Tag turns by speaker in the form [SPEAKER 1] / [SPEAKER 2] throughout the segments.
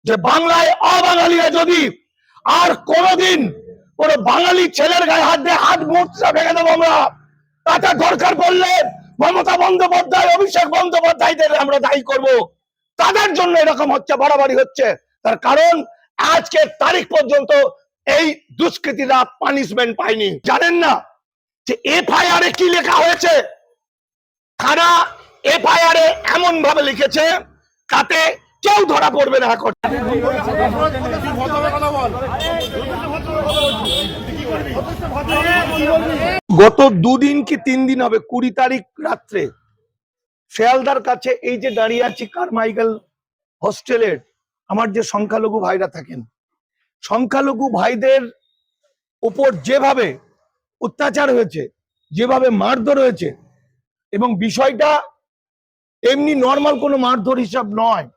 [SPEAKER 1] যে বাংলায় অবাঙালিরা যদি আর কোনোদিন কোন বাঙালি ছেলের গায়ে হাত দিয়ে হাত মুচড়া ভেঙে দেবো আমরা। তাতে দরকার পড়লে মমতা বন্দ্যোপাধ্যায়, অভিষেক বন্দ্যোপাধ্যায়দের আমরা দায়ী করব। তাদের জন্য এরকম হচ্ছে, বাড়াবাড়ি হচ্ছে। তার কারণ আজকের তারিখ পর্যন্ত এই দুষ্কৃতীরা পানিশমেন্ট পায়নি। জানেন না যে এফআইআর এ কি লেখা হয়েছে? থানা এফআইআর এ এমন ভাবে লিখেছে তাতে কেউ ধরা পড়বে না। এখন গত 2 দিন কি 3 দিন হবে, 20 তারিখ রাত্রে শেয়ালদার কাছে এই যে দাঁড়িয়ে আছি কারমাইকেল হোস্টেলের আমার যে সংখ্যালঘু ভাইরা থাকেন, সংখ্যালঘু ভাইদের উপর যেভাবে অত্যাচার হয়েছে, যেভাবে মারধর হয়েছে, এবং বিষয়টা এমনি নর্মাল কোনো মারধর হিসাব নয়,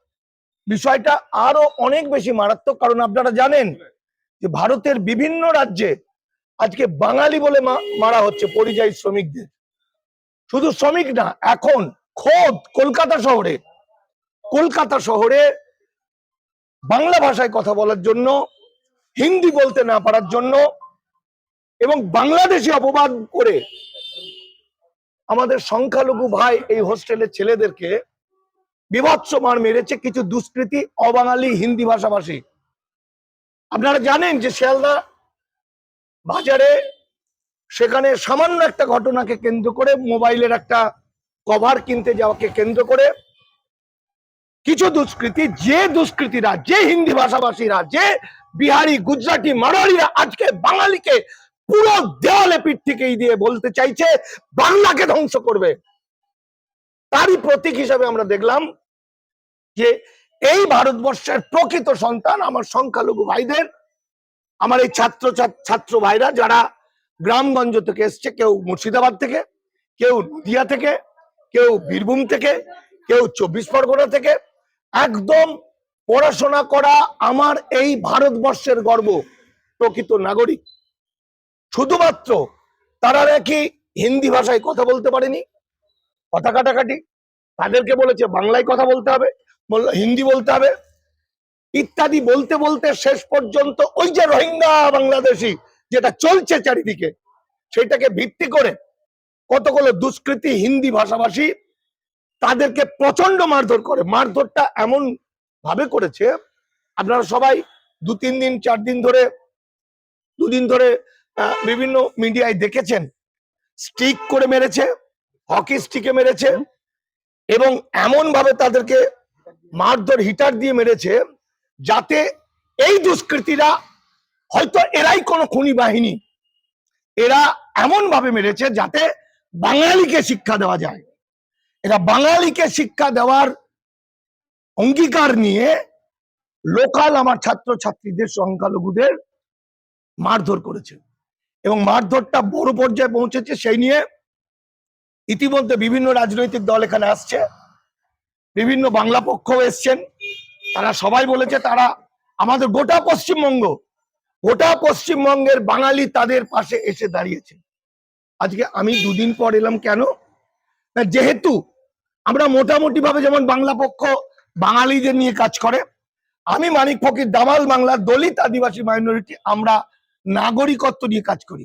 [SPEAKER 1] বিষয়টা আরো অনেক বেশি মারাত্মক। কারণ আপনারা জানেন যে ভারতের বিভিন্ন রাজ্যে আজকে বাঙালি বলে মারা হচ্ছে পরিযায়ী শ্রমিকদের। শুধু শ্রমিক না, এখন খোদ কলকাতা শহরে বাংলা ভাষায় কথা বলার জন্য, হিন্দি বলতে না পারার জন্য এবং বাংলাদেশি অপবাদ করে আমাদের সংখ্যালঘু ভাই এই হোস্টেলের ছেলেদেরকে বিভৎস মার মেরেছে কিছু দুষ্কৃতী অবাঙালি হিন্দি ভাষাভাষী। আপনারা জানেন যে শিয়ালদা বাজারে সেখানে সামান্য একটা ঘটনাকে কেন্দ্র করে, মোবাইলের একটা কভার কিনতে যাওয়াকে কেন্দ্র করে কিছু দুষ্কৃতীরা, যে হিন্দি ভাষাভাষীরা, যে বিহারি, গুজরাটি, মারোয়াড়িরা আজকে বাঙালিকে পুরো দেওয়ালে পিঠ থেকেই দিয়ে বলতে চাইছে বাংলাকে ধ্বংস করবে। তারই প্রতীক হিসাবে আমরা দেখলাম যে এই ভারতবর্ষের প্রকৃত সন্তান আমার সংখ্যালঘু ভাইদের, আমার এই ছাত্র ভাইরা যারা গ্রামগঞ্জ থেকে এসছে, কেউ মুর্শিদাবাদ থেকে, কেউ নদিয়া থেকে, কেউ বীরভূম থেকে, কেউ 24 পরগনা থেকে, একদম পড়াশোনা করা আমার এই ভারতবর্ষের গর্ব, প্রকৃত নাগরিক। শুধুমাত্র তারা নাকি হিন্দি ভাষায় কথা বলতে পারেনি, কথা কাটাকাটি, তাদেরকে বলেছে বাংলায় কথা বলতে হবে, হিন্দি বলতে হবে ইত্যাদি বলতে বলতে শেষ পর্যন্ত ওই যে রোহিঙ্গা বাংলাদেশি যেটা চলছে চারিদিকে, সেটাকে ভিত্তি করে কতগুলো দুষ্কৃতী হিন্দি ভাষাভাষী তাদেরকে প্রচন্ড মারধর করে। মারধরটা এমন ভাবে করেছে, আপনারা সবাই 2-3 দিন 4 দিন ধরে, 2 দিন ধরে বিভিন্ন মিডিয়ায় দেখেছেন। স্টিক করে মেরেছে, হকি স্টিকে মেরেছে, এবং এমন ভাবে তাদেরকে মারধর হিটার দিয়ে মেরেছে যাতে এই দুষ্কৃতীরা, হয়তো এরাই কোনো খুনি বাহিনী, এরা এমন ভাবে মেরেছে যাতে বাঙালিকে শিক্ষা দেওয়া যায়। এরা বাঙালিকে শিক্ষা দেওয়ার অঙ্গীকার নিয়ে লোকাল আমার ছাত্রছাত্রীদের, সংখ্যালঘুদের মারধর করেছে, এবং মারধরটা বড় পর্যায়ে পৌঁছেছে। সেই নিয়ে ইতিমধ্যে বিভিন্ন রাজনৈতিক দল এখানে আসছে, বিভিন্ন বাংলা পক্ষ এসছেন, তারা সবাই বলেছে তারা আমাদের গোটা পশ্চিমবঙ্গের বাঙালি তাদের পাশে এসে দাঁড়িয়েছে। আজকে আমি 2 দিন পর এলাম কেন? যেহেতু আমরা মোটামুটি ভাবে, যেমন বাংলা পক্ষ বাঙালিদের নিয়ে কাজ করে, আমি মানিক ফকির দামাল বাংলার দলিত আদিবাসী মাইনরিটি, আমরা নাগরিকত্ব নিয়ে কাজ করি।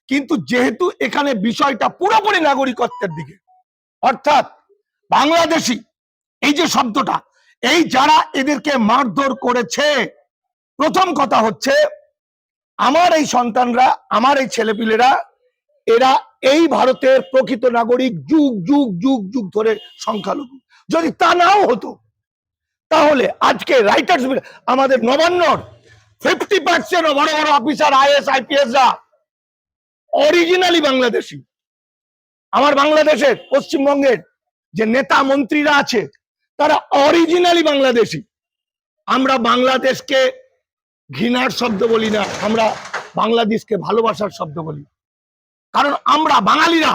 [SPEAKER 1] কিন্তু যেহেতু এখানে বিষয়টা পুরোপুরি নাগরিকত্বের দিকে, অর্থাৎ বাংলাদেশি এই যে শব্দটা, এই যারা এদেরকে মারধর করেছে, প্রথম কথা হচ্ছে আমার এই সন্তানরা, আমার এই ছেলেপিলেরা, এরা এই ভারতের প্রকৃত নাগরিক, যুগ যুগ যুগ যুগ ধরে সংখ্যালঘু। যদি তা নাও হতো তাহলে আজকে রাইটার্স, আমাদের নবান্নর 50% বড় বড় অফিসার, আইএস আইপিএসরা অরিজিনালি বাংলাদেশি। আমার বাংলাদেশের পশ্চিমবঙ্গের যে নেতা মন্ত্রীরা আছে তারা অরিজিনালি বাংলাদেশি। আমরা বাংলাদেশকে ঘৃণার শব্দ বলি না, আমরা বাংলাদেশকে ভালোবাসার শব্দ বলি। কারণ আমরা বাঙালিরা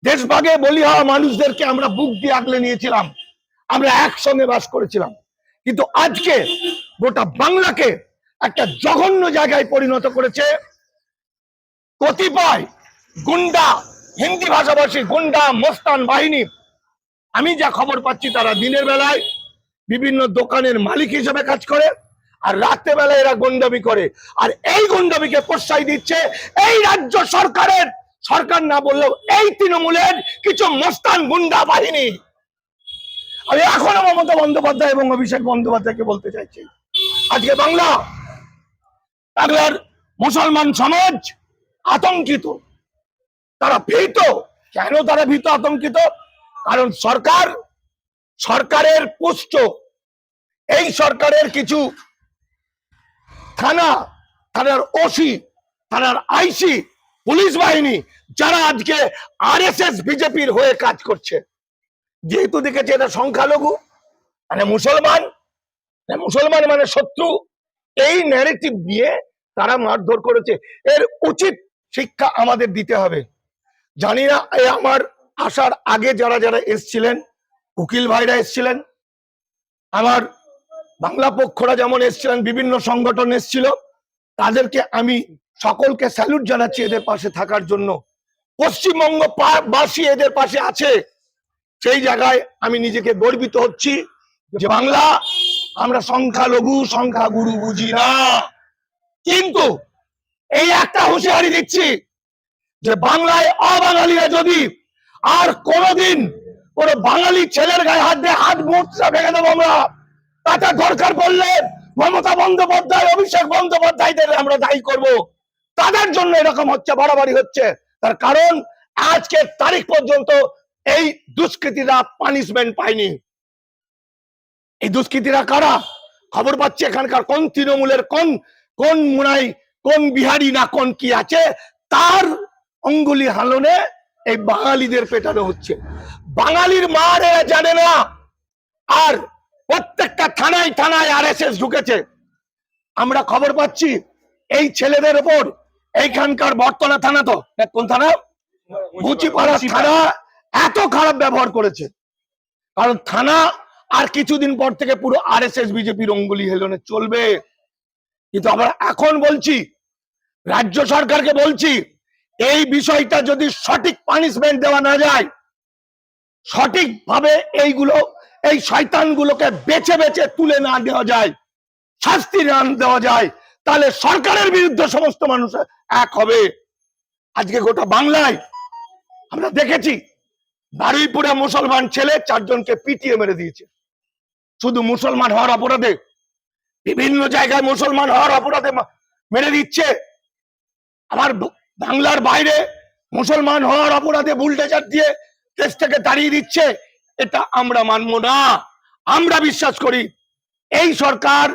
[SPEAKER 1] দেশভাগে বলি হওয়া মানুষদেরকে আমরা বুক দিয়ে আগলে নিয়েছিলাম, আমরা একসঙ্গে বাস করেছিলাম। কিন্তু আজকে গোটা বাংলাকে একটা জঘন্য জায়গায় পরিণত করেছে কতিপয় গুন্ডা, হিন্দি ভাষাভাষী গুন্ডা মস্তান বাহিনী। আমি যা খবর পাচ্ছি তারা দিনের বেলায় বিভিন্ন দোকানের মালিক হিসেবে কাজ করে, আর রাত্রেবেলা এরা গন্ডামি করে। আর এই গন্ডামিকে প্রশ্রয় দিচ্ছে এই রাজ্য সরকারের, সরকার না বললেও এই তৃণমূলের কিছু মস্তান গুন্ডা বাহিনী। আমি এখনো মমতা বন্দ্যোপাধ্যায় এবং অভিষেক বন্দ্যোপাধ্যায়কে বলতে চাইছি, আজকে বাংলার মুসলমান সমাজ আতঙ্কিত, তারা ভীত। কেন তারা ভীত, আতঙ্কিত? কারণ সরকারের পুষ্ট, এই সরকারের কিছু থানার ওসি, থানার আইসি, পুলিশ বাহিনী, যারা আজকে আরএসএস বিজেপির হয়ে কাজ করছে। যেহেতু দেখেছে এটা সংখ্যালঘু মানে মুসলমান মানে শত্রু, এই ন্যারেটিভ নিয়ে তারা মারধর করেছে। এর উচিত শিক্ষা আমাদের দিতে হবে। জানি না আমার আসার আগে যারা যারা এসছিলেন, উকিল ভাইরা এসছিলেন, আমার বাংলা পক্ষরা যেমন এসছিলেন, বিভিন্ন সংগঠন এসছিল, তাদেরকে আমি সকলকে স্যালুট জানাচ্ছি এদের পাশে থাকার জন্য। পশ্চিমবঙ্গ বাসী এদের পাশে আছে, সেই জায়গায় আমি নিজেকে গর্বিত হচ্ছি যে বাংলা আমরা সংখ্যালঘু সংখ্যাগুরু বুঝি না। কিন্তু এই একটা হুঁশিয়ারি দিচ্ছি যে বাংলায় অবাঙালিরা যদি আর কোনোদিন কোনো বাঙালি ছেলের গায়ে হাত দিয়ে হাত মুচড়া ভেঙে দেবো আমরা। তাতে দরকার পড়লে মমতা বন্দ্যোপাধ্যায়, অভিষেক বন্দ্যোপাধ্যায়দের আমরা দায়ী করব। তাদের জন্য এরকম হচ্ছে, বাড়াবাড়ি হচ্ছে। তার কারণ আজকের তারিখ পর্যন্ত এই দুষ্কৃতীরা পানিশমেন্ট পায়নি। এই দুষ্কৃতীরা কারা? খবর পাচ্ছে এখানকার কোন তৃণমূলের কোন মুনাই, কোন বিহারি না কোন কি আছে, তার অঙ্গুলি হালনে এই বাঙালিদের পেটানো হচ্ছে। বাঙালির মার এরা জানে না। আর প্রত্যেকটা থানায় আরএসএস ঢুকেছে। আমরা খবর পাচ্ছি এই ছেলেদের উপর এইখানকার বর্তনা থানা, তো কোন থানা, মুচিপাড়া থানা, এত খারাপ ব্যবহার করেছে। কারণ থানা আর কিছুদিন পর থেকে পুরো আরএসএস বিজেপির অঙ্গুলি হেলনে চলবে। কিন্তু আমরা এখন বলছি, রাজ্য সরকারকে বলছি, এই বিষয়টা যদি সঠিক পানিশমেন্ট দেওয়া না যায়, সঠিকভাবে এই শয়তানগুলোকে বেছে বেছে তুলে না দেওয়া যায়, শাস্তি না দেওয়া যায়, তাহলে সরকারের বিরুদ্ধে সমস্ত মানুষ এক হবে। আজকে গোটা বাংলায় আমরা দেখেছি, বারুইপুরে মুসলমান ছেলে 4 জনকে পিটিয়ে মেরে দিয়েছে শুধু মুসলমান হওয়ার অপরাধে। বিভিন্ন জায়গায় মুসলমান হওয়ার অপরাধে মেরে দিচ্ছে। আমার বাংলার বাইরে মুসলমান হওয়ার অপরাধে বুলডোজার দিয়ে দেশ থেকে তাড়িয়ে দিচ্ছে। এটা আমরা মানব না। আমরা বিশ্বাস করি এই সরকার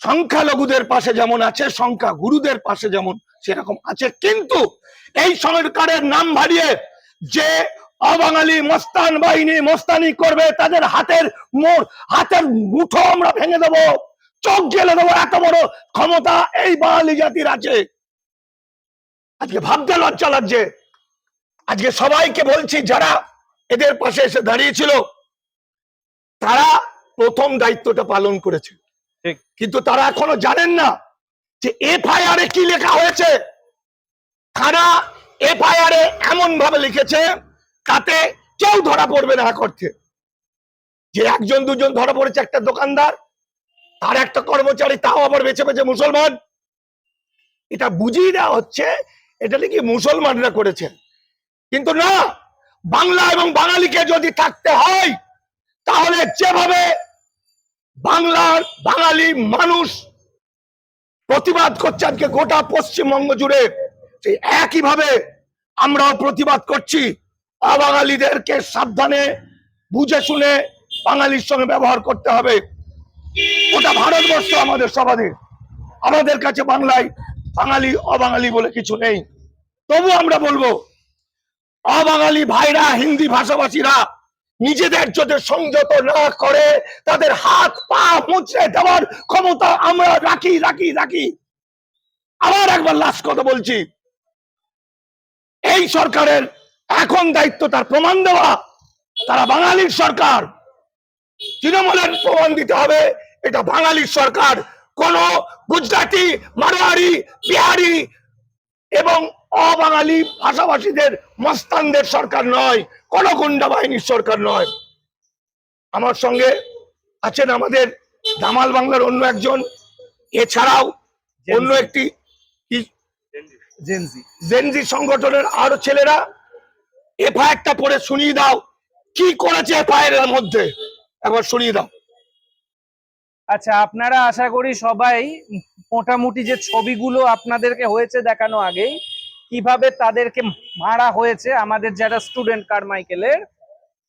[SPEAKER 1] সংখ্যালঘুদের পাশে যেমন আছে, সংখ্যাগুরুদের পাশে যেমন সেরকম আছে। কিন্তু এই সরকারের নাম ভারিয়ে যে অবাঙালি মস্তান বাহিনী মস্তানি করবে, তাদের হাতের মুঠো আমরা ভেঙে দেবো, চোখ গেলে দেবো, এত বড় ক্ষমতা এই বাঙালি জাতির আছে। আজকে ভাবতে লজ্জা লাগছে। আজকে সবাইকে বলছি, যারা এদের পাশে এসে দাঁড়িয়েছিল, তারা প্রথম দায়িত্বটা পালন করেছে, কিন্তু তারা এখনো জানেন না যে এফআইআর এ কি লেখা হয়েছে। তারা এফআইআর এ এমন ভাবে লিখেছে তাতে কেউ ধরা পড়বে না। এক অর্থে যে 1 জন 2 জন ধরা পড়েছে, একটা দোকানদার, তার একটা কর্মচারী, তাও আবার বেছে বেছে মুসলমান। এটা বুঝিয়ে দেওয়া হচ্ছে এটা নাকি মুসলমানরা করেছে। কিন্তু না, বাংলা এবং বাঙালিকে যদি থাকতে হয়, তাহলে যেভাবে বাঙালি মানুষ প্রতিবাদ করছে আজকে গোটা পশ্চিমবঙ্গ জুড়ে, সেই একইভাবে আমরাও প্রতিবাদ করছি। অবাঙালিদেরকে সাবধানে বুঝে শুনে বাঙালির সঙ্গে ব্যবহার করতে হবে। ওটা ভারতবর্ষ আমাদের সবাদের, আমাদের কাছে বাংলায় বাঙালি অবাঙালি বলে কিছু নেই। তবু আমরা বলবো, অবাঙালি ভাইরা, হিন্দি ভাষাভাষীরা নিজেদের যদি সংযত না করে, তাদের হাত পা মুচড়ে দেওয়ার ক্ষমতা আমরা রাখি। আবার একবার লাস্ট কথা বলছি, এই সরকারের এখন দায়িত্ব তার প্রমাণ দেওয়া। তারা বাঙালির সরকার, তৃণমূলের প্রমাণ দিতে হবে এটা বাঙালির সরকার। কোন গুজরাটি, মারোয়ারি, বিহারি এবং অবাঙালি ভাষাভাষীদের মস্তানদের সরকার নয়, কোন গুন্ডা বাহিনীর সরকার নয়। আমার সঙ্গে আছেন আমাদের দামাল বাংলার অন্য একজন, এছাড়াও অন্য একটি জেনজি সংগঠনের আরো ছেলেরা। এফআইআরটা পড়ে শুনিয়ে দাও কি করেছে এফআইআর এর মধ্যে, একবার শুনিয়ে দাও।
[SPEAKER 2] আচ্ছা, আপনারা আশা করি সবাই মোটামুটি যে ছবিগুলো আপনাদেরকে হয়েছে দেখানো আগেই, কিভাবে তাদেরকে মারা হয়েছে আমাদের যারা স্টুডেন্ট কারমাইকেলের,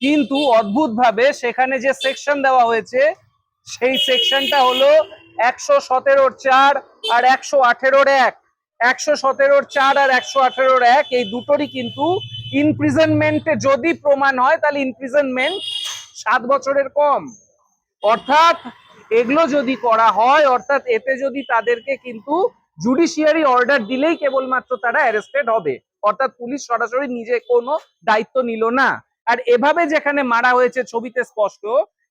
[SPEAKER 2] কিন্তু অদ্ভুতভাবে সেখানে যে সেকশন দেওয়া হয়েছে সেই সেকশনটা হলো 117-4 আর 118-1। 117-4 আর 118-1 এই দুটোরই কিন্তু ইনপ্রিজনমেন্টে যদি প্রমাণ হয় তাহলে ইনপ্রিজনমেন্ট 7 বছরের কম। অর্থাৎ এগুলো যদি করা হয়, অর্থাৎ এতে যদি তাদেরকে কিন্তু জুডিশিয়ারি অর্ডার দিলেই কেবলমাত্র তারা অ্যারেস্টেড হবে, অর্থাৎ পুলিশ সরাসরি নিজে কোনো দায়িত্ব নিল না। আর এভাবে যেখানে মারা হয়েছে ছবিতে স্পষ্ট,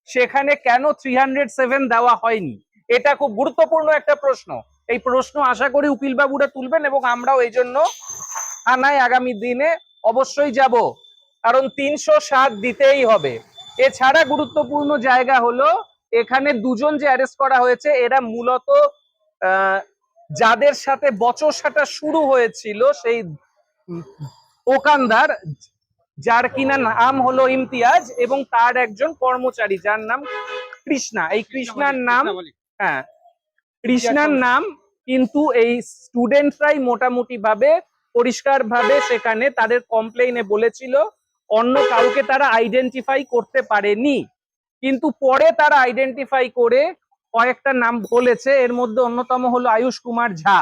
[SPEAKER 2] সেখানে কেন 307 দেওয়া হয়নি, এটা খুব গুরুত্বপূর্ণ একটা প্রশ্ন। এই প্রশ্ন আশা করি উকিল বাবুরা তুলবেন এবং আমরাও এই জন্য থানায় আগামী দিনে অবশ্যই যাব, কারণ 307 দিতেই হবে। এছাড়া গুরুত্বপূর্ণ জায়গা হলো এখানে দুজন যে অ্যারেস্ট করা হয়েছে এরা মূলত যাদের সাথে বচসাটা শুরু হয়েছিল সেই দোকানদার, যার কিনা নাম হলো ইমতিয়াজ, এবং তার একজন কর্মচারী যার নাম কৃষ্ণা। এই কৃষ্ণার নাম, হ্যাঁ কৃষ্ণার নাম কিন্তু এই স্টুডেন্টরাই মোটামুটি ভাবে পরিষ্কার ভাবে সেখানে তাদের কমপ্লেইনে বলেছিল, অন্য কাউকে তারা আইডেন্টিফাই করতে পারেনি, কিন্তু পরে তারা আইডেন্টিফাই করে কয়েকটা নাম বলেছে। এর মধ্যে অন্যতম হলো আয়ুষ কুমার ঝা,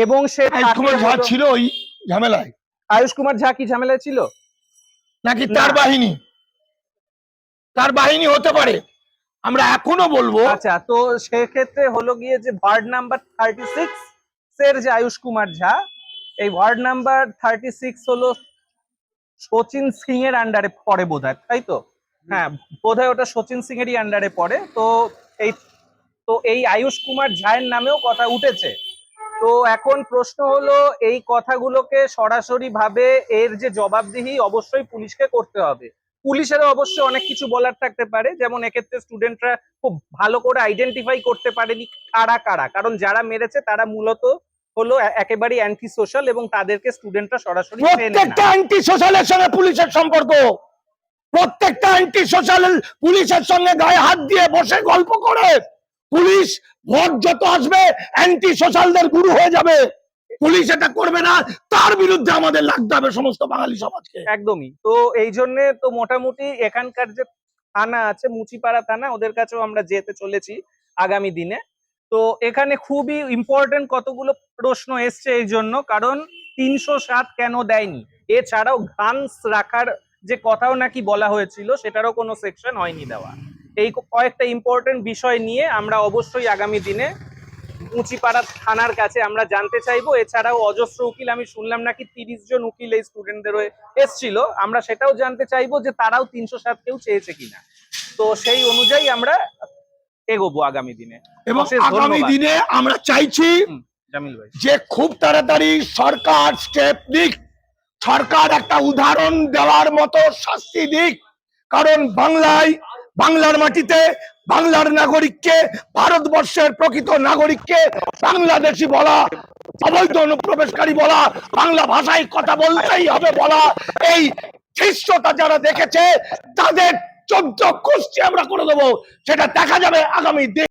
[SPEAKER 2] এবং সে
[SPEAKER 1] ছিল ওই ঝামেলায়।
[SPEAKER 2] আয়ুষ কুমার ঝা কি ঝামেলায় ছিল
[SPEAKER 1] নাকি তার বাহিনী হতে পারে, আমরা এখনো বলবো।
[SPEAKER 2] আচ্ছা, তো সেক্ষেত্রে হলো গিয়ে যে ওয়ার্ড নাম্বার 36 এর যে আয়ুষ কুমার ঝা, এই ওয়ার্ড নাম্বার 36 হলো শচীন সিং এর আন্ডারে পড়ে বোধহয়, তাই তো? হ্যাঁ, বোধহয় ওটা শচীন সিং এরই আন্ডারে পড়ে। তো এই আয়ুষ কুমার ঝায়ের নামেও কথা উঠেছে। তো এখন প্রশ্ন হলো এই কথাগুলোকে সরাসরি ভাবে এর যে জবাবদিহি অবশ্যই পুলিশকে করতে হবে। পুলিশেরও অবশ্যই অনেক কিছু বলার থাকতে পারে, যেমন এক্ষেত্রে স্টুডেন্টরা খুব ভালো করে আইডেন্টিফাই করতে পারেনি কারা কারা, কারণ যারা মেরেছে তারা মূলত হলো একেবারে অ্যান্টি সোশ্যাল এবং তাদেরকে স্টুডেন্টরা সরাসরি
[SPEAKER 1] প্রত্যেকটা অ্যান্টি সোশ্যালের সঙ্গে পুলিশের সম্পর্ক, প্রত্যেকটা অ্যান্টি সোশ্যাল পুলিশের সঙ্গে গায়ে হাত দিয়ে বসে গল্প করে। পুলিশ ভোট যত আসবে অ্যান্টি সোশ্যালদের গুরু হয়ে যাবে। পুলিশ এটা করবে না, তার বিরুদ্ধে আমাদের লাগতে হবে সমস্ত বাঙালি সমাজকে।
[SPEAKER 2] একদমই। তো এই জন্য তো মোটামুটি এখানকার যে থানা আছে মুচিপাড়া থানা, ওদের কাছেও আমরা যেতে চলেছি আগামী দিনে। তো এখানে খুবই ইম্পর্টেন্ট কতগুলো প্রশ্ন এসছে এই জন্য, কারণ 307 কেন দেয়নি, এছাড়াও গানস রাখার যে কথাও নাকি বলা হয়েছিল সেটারও কোনো সেকশন হয়নি দেওয়া। এই কয়েকটা ইম্পর্টেন্ট বিষয় নিয়ে আমরা অবশ্যই আগামী দিনে মুচিপাড়া থানার কাছে আমরা জানতে চাইবো। এছাড়াও অজস্র উকিল, আমি শুনলাম নাকি 30 জন উকিল এই স্টুডেন্টদের হয়ে এসছিল, আমরা সেটাও জানতে চাইবো যে তারাও 307 কেউ চেয়েছে কিনা। তো সেই অনুযায়ী আমরা এগোবো আগামী দিনে।
[SPEAKER 1] এবং আগামী দিনে আমরা চাইছি
[SPEAKER 2] জামিল ভাই
[SPEAKER 1] যে খুব তাড়াতাড়ি সরকার স্টেপ নিক, সরকার একটা উদাহরণ দেওয়ার মতো শাস্তি দিক। কারণ বাংলার মাটিতে বাংলার নাগরিককে, ভারতবর্ষের প্রকৃত নাগরিককে বাংলাদেশি বলা, অবৈধ অনুপ্রবেশকারী বলা, বাংলা ভাষায় কথা বলতেই হবে বলা, এই ধৃষ্টতা যারা দেখেছে তাদের 14 গোষ্ঠী আমরা করে দেবো। সেটা দেখা যাবে আগামী দিন।